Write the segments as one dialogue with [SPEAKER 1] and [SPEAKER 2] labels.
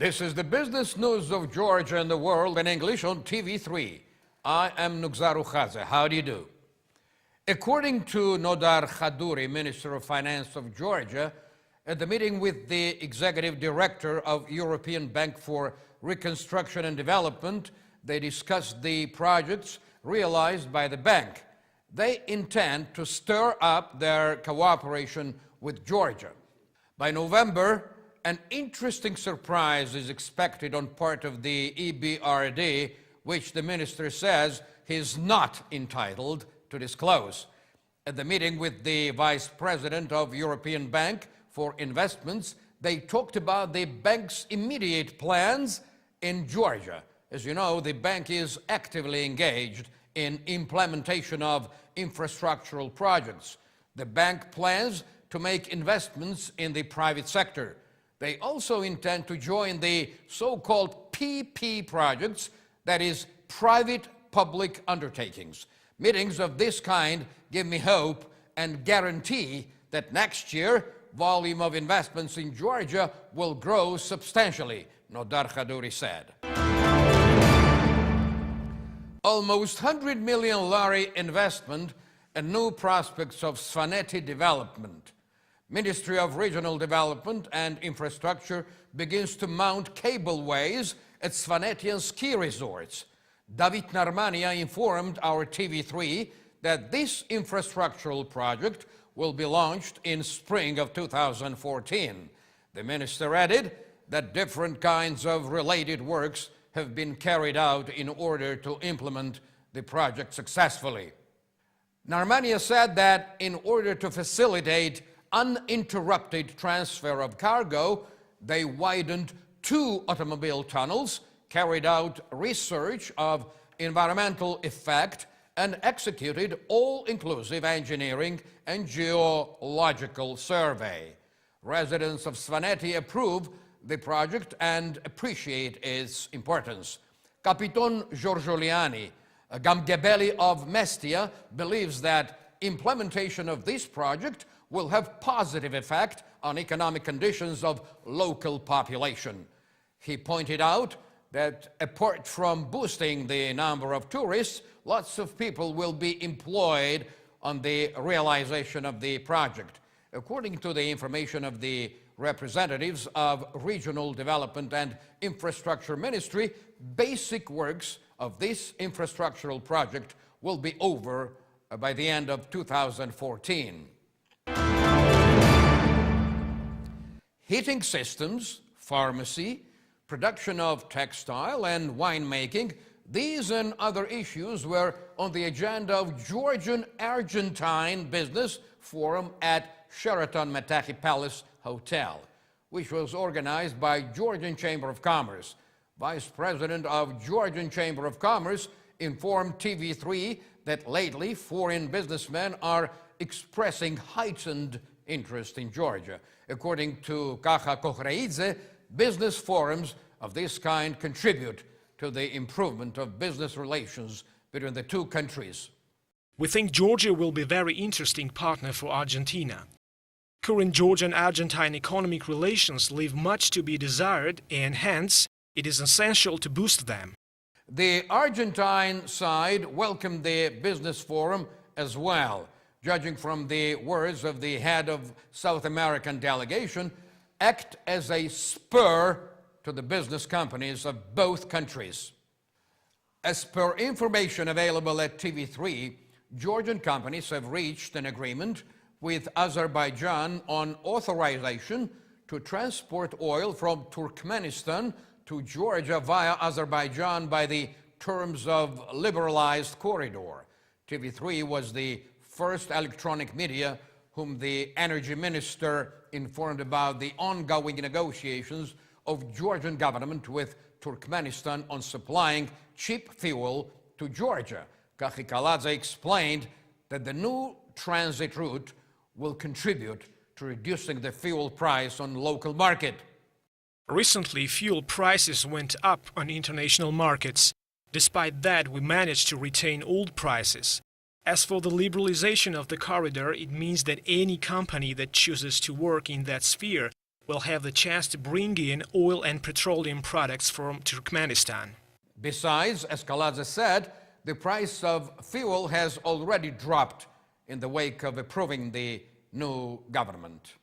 [SPEAKER 1] This is the business news of Georgia and the world in English on TV3. I am Nugzaru Khaze. How do you do? According to Nodar Khadouri, Minister of Finance of Georgia, at the meeting with the Executive Director of European Bank for Reconstruction and Development, they discussed the projects realized by the bank. They intend to stir up their cooperation with Georgia. By November, an interesting surprise is expected on part of the EBRD, which the minister says he is not entitled to disclose. At the meeting with the Vice President of European Bank for Investments, they talked about the bank's immediate plans in Georgia. As you know, the bank is actively engaged in implementation of infrastructural projects. The bank plans to make investments in the private sector. They also intend to join the so-called PP projects, that is, private-public undertakings. Meetings of this kind give me hope and guarantee that next year, volume of investments in Georgia will grow substantially, Nodar Khadouri said. Almost 100 million lari investment and new prospects of Svanetti development. Ministry of Regional Development and Infrastructure begins to mount cableways at Svanetti and ski resorts. David Narmania informed our TV3 that this infrastructural project will be launched in spring of 2014. The minister added that different kinds of related works have been carried out in order to implement the project successfully. Narmania said that in order to facilitate uninterrupted transfer of cargo, they widened 2 automobile tunnels, carried out research of environmental effect, and executed all-inclusive engineering and geological survey. Residents of Svanetti approve the project and appreciate its importance. Capitan Giorgioliani, a Gamgebeli of Mestia, believes that implementation of this project will have positive effect on economic conditions of local population. He pointed out that apart from boosting the number of tourists, lots of people will be employed on the realization of the project. According to the information of the representatives of Regional Development and Infrastructure Ministry, basic works of this infrastructural project will be over by the end of 2014. Heating systems, pharmacy, production of textile and winemaking, these and other issues were on the agenda of Georgian Argentine Business Forum at Sheraton Metachi Palace Hotel, which was organized by Georgian Chamber of Commerce. Vice President of Georgian Chamber of Commerce informed TV3 that lately foreign businessmen are expressing heightened interest in Georgia. According to Kaha Kohreidze, business forums of this kind contribute to the improvement of business relations between the two countries.
[SPEAKER 2] We think Georgia will be a very interesting partner for Argentina. Current Georgian-Argentine economic relations leave much to be desired, and hence it is essential to boost them.
[SPEAKER 1] The Argentine side welcomed the business forum as well. Judging from the words of the head of South American delegation, act as a spur to the business companies of both countries. As per information available at TV3, Georgian companies have reached an agreement with Azerbaijan on authorization to transport oil from Turkmenistan to Georgia via Azerbaijan by the terms of liberalized corridor. TV3 was the first electronic media whom the energy minister informed about the ongoing negotiations of Georgian government with Turkmenistan on supplying cheap fuel to Georgia. Kakhikaladze explained that the new transit route will contribute to reducing the fuel price on local market.
[SPEAKER 2] Recently, fuel prices went up on international markets. Despite that, we managed to retain old prices. As for the liberalization of the corridor, it means that any company that chooses to work in that sphere will have the chance to bring in oil and petroleum products from Turkmenistan.
[SPEAKER 1] Besides, as Kaladze said, the price of fuel has already dropped in the wake of approving the new government.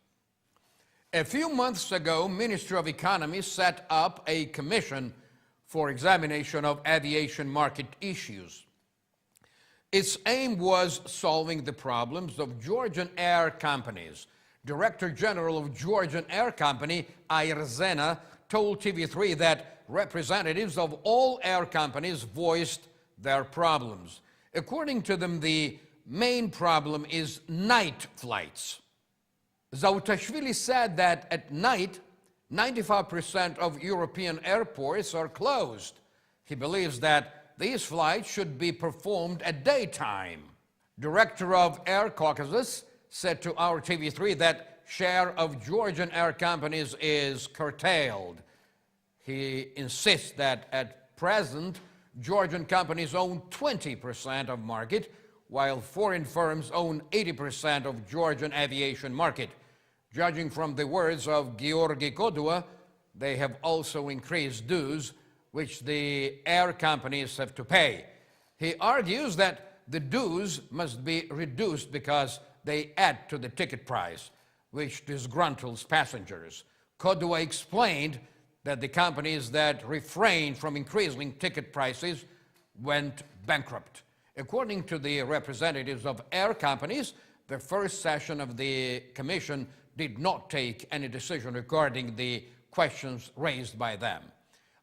[SPEAKER 1] A few months ago, Ministry of Economy set up a commission for examination of aviation market issues. Its aim was solving the problems of Georgian air companies. Director General of Georgian Air Company, Arzena, told TV3 that representatives of all air companies voiced their problems. According to them, the main problem is night flights. Zautashvili said that at night, 95% of European airports are closed. He believes that these flights should be performed at daytime. Director of Air Caucasus said to our TV3 that share of Georgian air companies is curtailed. He insists that at present, Georgian companies own 20% of market, while foreign firms own 80% of Georgian aviation market. Judging from the words of Georgi Kodua, they have also increased dues which the air companies have to pay. He argues that the dues must be reduced because they add to the ticket price, which disgruntles passengers. Kodua explained that the companies that refrained from increasing ticket prices went bankrupt. According to the representatives of air companies, the first session of the commission did not take any decision regarding the questions raised by them.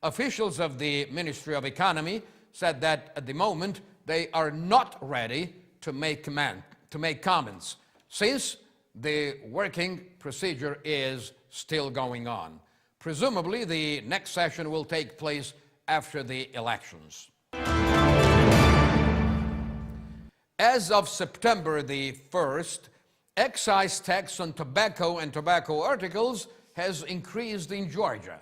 [SPEAKER 1] Officials of the Ministry of Economy said that at the moment they are not ready to make comments, since the working procedure is still going on. Presumably, the next session will take place after the elections. As of September the 1st, excise tax on tobacco and tobacco articles has increased in Georgia.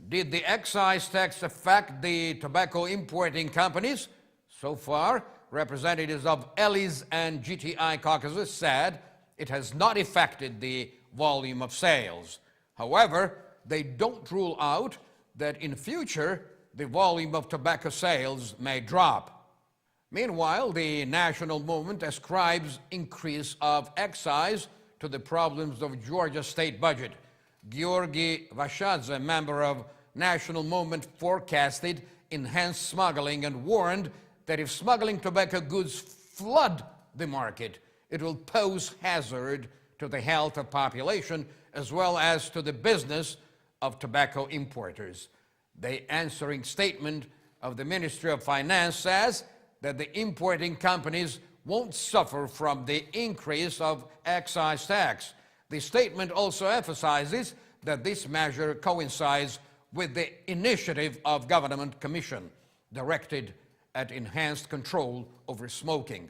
[SPEAKER 1] Did the excise tax affect the tobacco importing companies? So far, representatives of ELIS and GTI Caucasus said it has not affected the volume of sales. However, they don't rule out that in future the volume of tobacco sales may drop. Meanwhile, the national movement ascribes increase of excise to the problems of Georgia's state budget. Georgi Vashadze, a member of national movement, forecasted enhanced smuggling and warned that if smuggling tobacco goods flood the market, it will pose hazard to the health of population as well as to the business of tobacco importers. The answering statement of the Ministry of Finance says that the importing companies won't suffer from the increase of excise tax. The statement also emphasizes that this measure coincides with the initiative of Government Commission directed at enhanced control over smoking.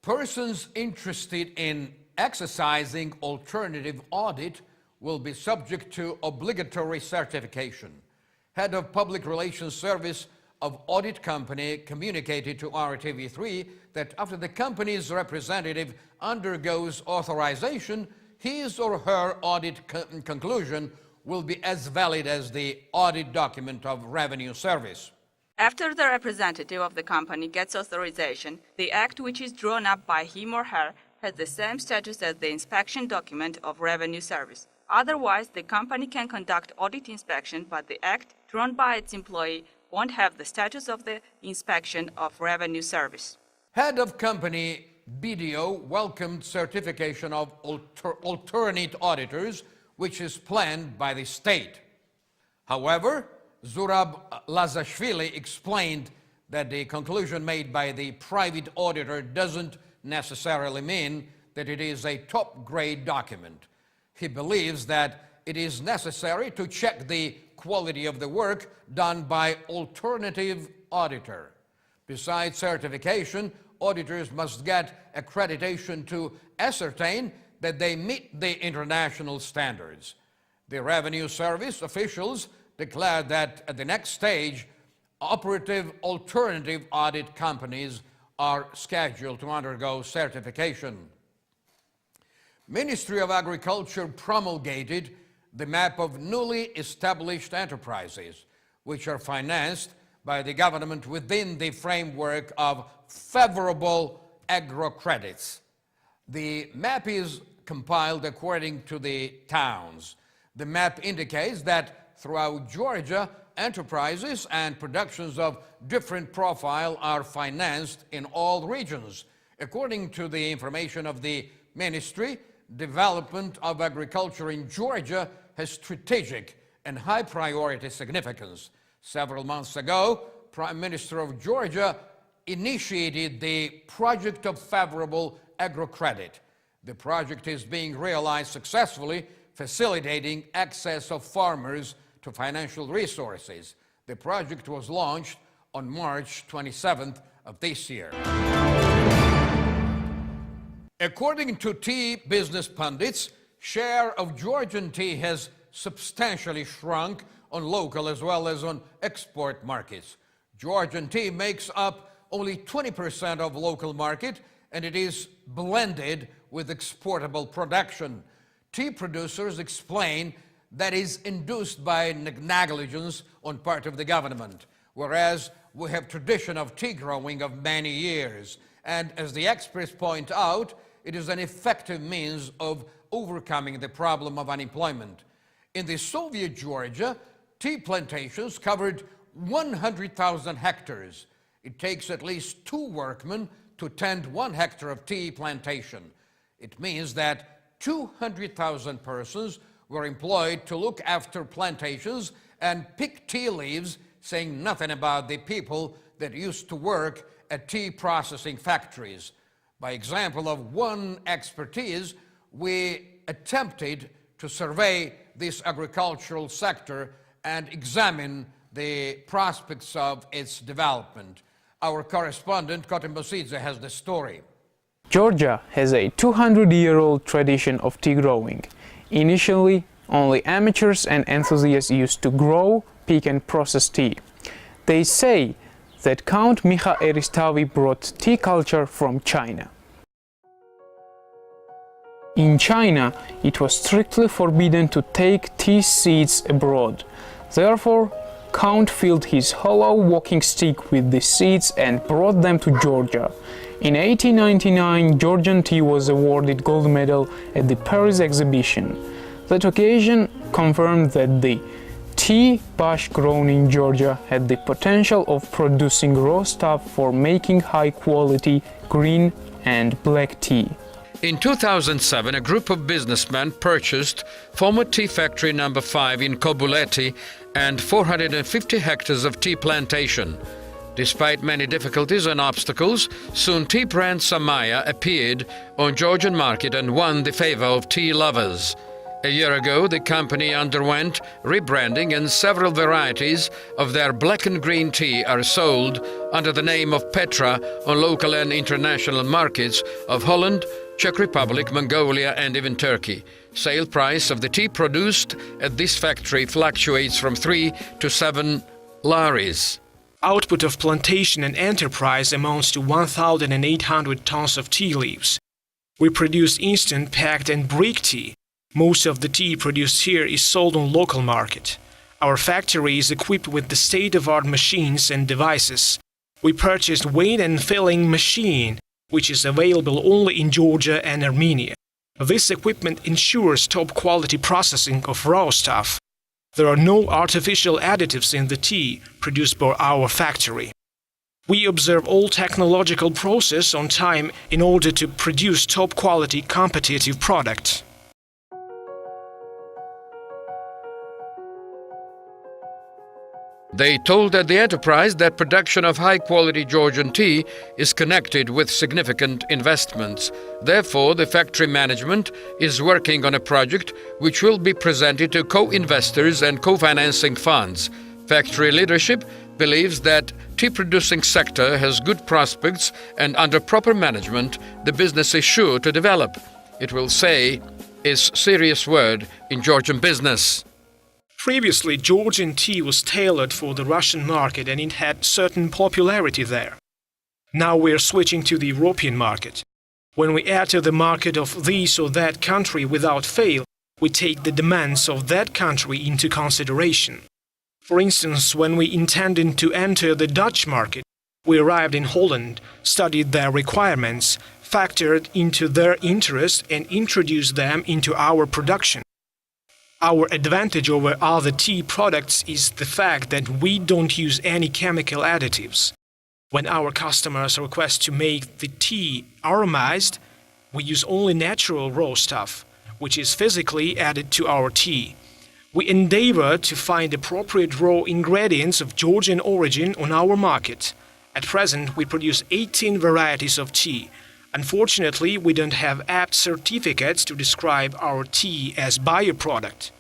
[SPEAKER 1] Persons interested in exercising alternative audit will be subject to obligatory certification. Head of Public Relations Service of Audit Company communicated to our TV3 that after the company's representative undergoes authorization, his or her audit conclusion will be as valid as the audit document of Revenue Service.
[SPEAKER 3] After the representative of the company gets authorization, the act which is drawn up by him or her has the same status as the inspection document of Revenue Service. Otherwise, the company can conduct audit inspection, but the act drawn by its employee won't have the status of the inspection of Revenue Service.
[SPEAKER 1] Head of company BDO welcomed certification of alternate auditors, which is planned by the state. However, Zurab Lazashvili explained that the conclusion made by the private auditor doesn't necessarily mean that it is a top-grade document. He believes that it is necessary to check the quality of the work done by alternative auditor. Besides certification, auditors must get accreditation to ascertain that they meet the international standards. The Revenue Service officials declared that at the next stage, operative alternative audit companies are scheduled to undergo certification. Ministry of Agriculture promulgated the map of newly established enterprises, which are financed by the government within the framework of favorable agrocredits. The map is compiled according to the towns. The map indicates that throughout Georgia, enterprises and productions of different profile are financed in all regions. According to the information of the ministry, development of agriculture in Georgia has strategic and high priority significance. Several months ago, Prime Minister of Georgia initiated the project of favorable agrocredit. The project is being realized successfully, facilitating access of farmers to financial resources. The project was launched on March 27th of this year. According to tea business pundits, share of Georgian tea has substantially shrunk on local as well as on export markets. Georgian tea makes up only 20% of local market, and it is blended with exportable production. Tea producers explain that is induced by negligence on part of the government, whereas we have tradition of tea growing of many years. And as the experts point out, it is an effective means of overcoming the problem of unemployment. In the Soviet Georgia, tea plantations covered 100,000 hectares. It takes at least 2 workmen to tend 1 hectare of tea plantation. It means that 200,000 persons were employed to look after plantations and pick tea leaves, saying nothing about the people that used to work at tea processing factories. By example of one expertise, we attempted to survey this agricultural sector and examine the prospects of its development. Our correspondent, Kotin Bosidze, has the story.
[SPEAKER 4] Georgia has a 200-year-old tradition of tea growing. Initially, only amateurs and enthusiasts used to grow, pick and process tea. They say that Count Miha Eristavi brought tea culture from China. In China, it was strictly forbidden to take tea seeds abroad. Therefore, Count filled his hollow walking stick with the seeds and brought them to Georgia. In 1899, Georgian tea was awarded gold medal at the Paris exhibition. That occasion confirmed that the tea bush grown in Georgia had the potential of producing raw stuff for making high-quality green and black tea.
[SPEAKER 1] In 2007, a group of businessmen purchased former tea factory number 5 in Kobuleti and 450 hectares of tea plantation. Despite many difficulties and obstacles, soon tea brand Samaya appeared on Georgian market and won the favor of tea lovers. A year ago, the company underwent rebranding and several varieties of their black and green tea are sold under the name of Petra on local and international markets of Holland, Czech Republic, Mongolia and even Turkey. Sale price of the tea produced at this factory fluctuates from 3 to 7 laris.
[SPEAKER 2] Output of plantation and enterprise amounts to 1,800 tons of tea leaves. We produce instant, packed and brick tea. Most of the tea produced here is sold on local market. Our factory is equipped with the state-of-the-art machines and devices. We purchased weighing and filling machine, which is available only in Georgia and Armenia. This equipment ensures top-quality processing of raw stuff. There are no artificial additives in the tea produced by our factory. We observe all technological process on time in order to produce top-quality competitive product.
[SPEAKER 1] They told at the enterprise that production of high-quality Georgian tea is connected with significant investments. Therefore, the factory management is working on a project which will be presented to co-investors and co-financing funds. Factory leadership believes that tea-producing sector has good prospects and under proper management, the business is sure to develop. It will say is serious word in Georgian business.
[SPEAKER 2] Previously, Georgian tea was tailored for the Russian market and it had certain popularity there. Now we are switching to the European market. When we enter the market of this or that country without fail, we take the demands of that country into consideration. For instance, when we intended to enter the Dutch market, we arrived in Holland, studied their requirements, factored into their interest and introduced them into our production. Our advantage over other tea products is the fact that we don't use any chemical additives. When our customers request to make the tea aromatized, we use only natural raw stuff, which is physically added to our tea. We endeavor to find appropriate raw ingredients of Georgian origin on our market. At present, we produce 18 varieties of tea. Unfortunately, we don't have apt certificates to describe our tea as bioproduct,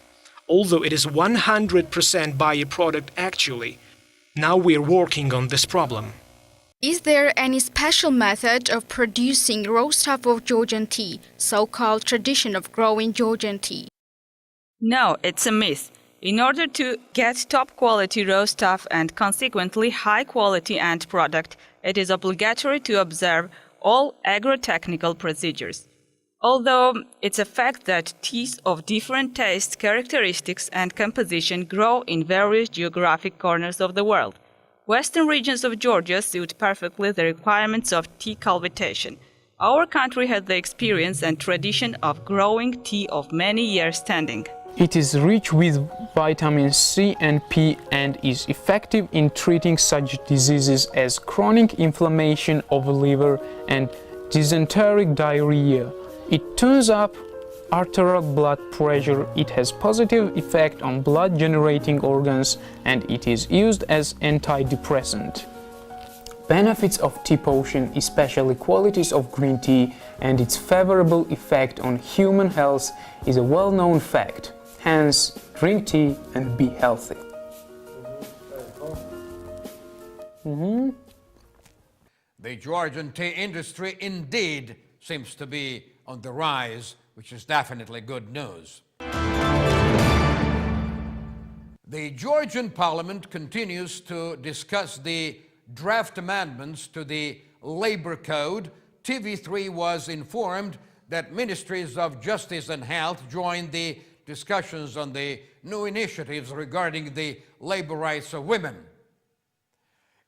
[SPEAKER 2] although it is 100% bioproduct actually. Now we are working on this problem.
[SPEAKER 5] Is there any special method of producing raw stuff of Georgian tea, so-called tradition of growing Georgian tea?
[SPEAKER 3] No, it's a myth. In order to get top quality raw stuff and consequently high quality end product, it is obligatory to observe all agrotechnical procedures. Although it's a fact that teas of different taste, characteristics and composition grow in various geographic corners of the world. Western regions of Georgia suit perfectly the requirements of tea cultivation. Our country has the experience and tradition of growing tea of many years standing.
[SPEAKER 4] It is rich with vitamins C and P and is effective in treating such diseases as chronic inflammation of the liver and dysenteric diarrhea. It turns up arterial blood pressure, it has positive effect on blood generating organs, and it is used as antidepressant. Benefits of tea potion, especially qualities of green tea and its favorable effect on human health, is a well-known fact. Hence, drink tea and be healthy.
[SPEAKER 1] The Georgian tea industry indeed seems to be on the rise, which is definitely good news. The Georgian parliament continues to discuss the draft amendments to the labor code. TV3 was informed that ministries of justice and health joined the discussions on the new initiatives regarding the labor rights of women.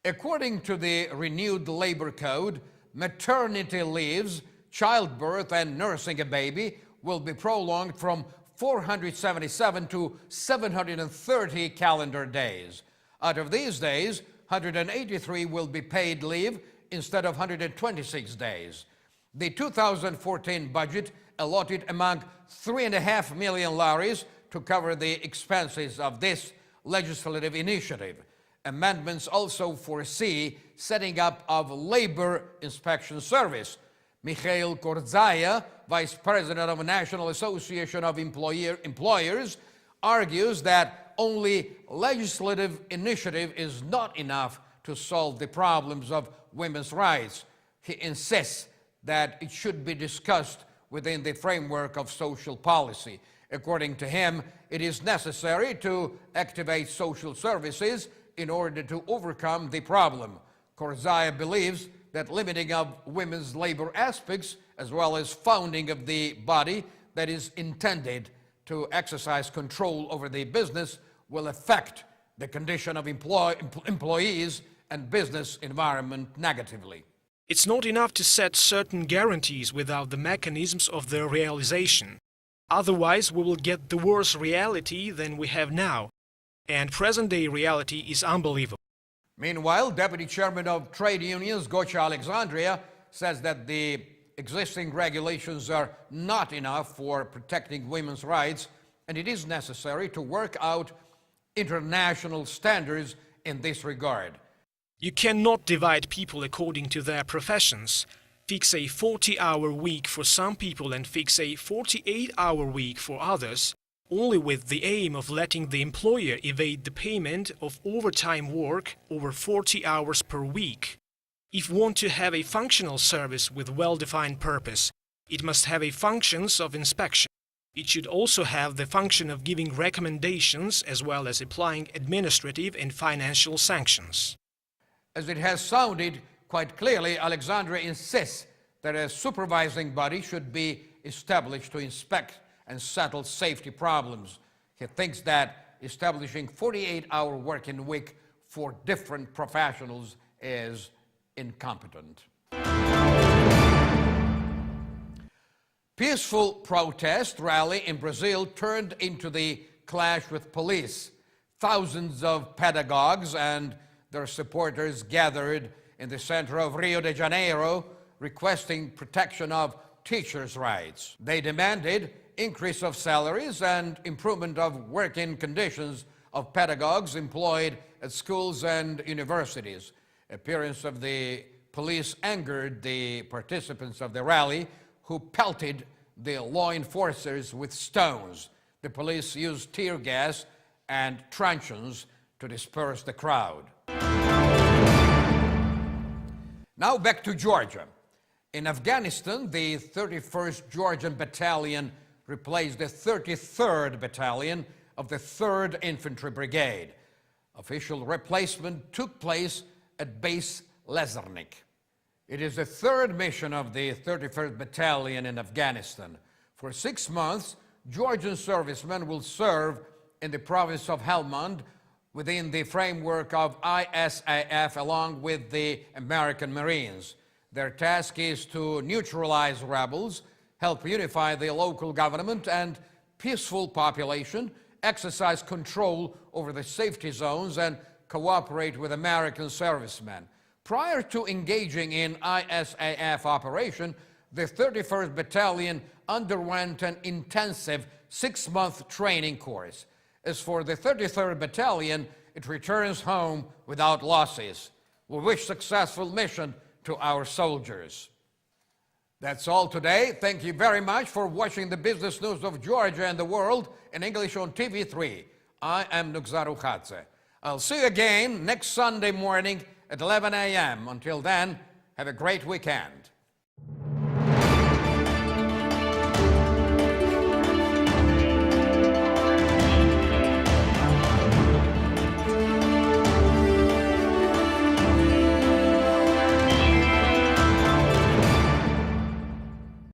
[SPEAKER 1] According to the renewed labor code, maternity leaves, childbirth and nursing a baby will be prolonged from 477 to 730 calendar days. Out of these days, 183 will be paid leave instead of 126 days. The 2014 budget allotted among 3.5 million laris to cover the expenses of this legislative initiative. Amendments also foresee setting up of labor inspection service. Mikhail Kordzaya, Vice President of the National Association of Employers, argues that only legislative initiative is not enough to solve the problems of women's rights. He insists that it should be discussed within the framework of social policy. According to him, it is necessary to activate social services in order to overcome the problem. Kordzaya believes that limiting of women's labor aspects, as well as founding of the body that is intended to exercise control over the business, will affect the condition of employees and business environment negatively.
[SPEAKER 2] It's not enough to set certain guarantees without the mechanisms of their realization. Otherwise, we will get the worse reality than we have now, and present-day reality is unbelievable.
[SPEAKER 1] Meanwhile, Deputy Chairman of Trade Unions, Gocha Alexandria, says that the existing regulations are not enough for protecting women's rights, and it is necessary to work out international standards in this regard.
[SPEAKER 2] You cannot divide people according to their professions. Fix a 40-hour week for some people and fix a 48-hour week for others, only with the aim of letting the employer evade the payment of overtime work over 40 hours per week. If we want to have a functional service with well-defined purpose, it must have a functions of inspection. It should also have the function of giving recommendations as well as applying administrative and financial sanctions.
[SPEAKER 1] As it has sounded quite clearly, Alexandria insists that a supervising body should be established to inspect and settle safety problems. He thinks that establishing 48-hour working week for different professionals is incompetent. Peaceful protest rally in Brazil turned into the clash with police. Thousands of pedagogues and their supporters gathered in the center of Rio de Janeiro requesting protection of teachers' rights. They demanded increase of salaries and improvement of working conditions of pedagogues employed at schools and universities. Appearance of the police angered the participants of the rally, who pelted the law enforcers with stones. The police used tear gas and truncheons to disperse the crowd. Now back to Georgia. In Afghanistan, the 31st Georgian Battalion replaced the 33rd Battalion of the 3rd Infantry Brigade. Official replacement took place at base Lazarnik. It is the third mission of the 31st Battalion in Afghanistan. For 6 months, Georgian servicemen will serve in the province of Helmand within the framework of ISAF along with the American Marines. Their task is to neutralize rebels, help unify the local government and peaceful population, exercise control over the safety zones, and cooperate with American servicemen. Prior to engaging in ISAF operation, the 31st Battalion underwent an intensive 6-month training course. As for the 33rd Battalion, it returns home without losses. We wish successful mission to our soldiers. That's all today. Thank you very much for watching the business news of Georgia and the world in English on TV3. I am Nugzar Ukhadze. I'll see you again next Sunday morning at 11 a.m. Until then, have a great weekend.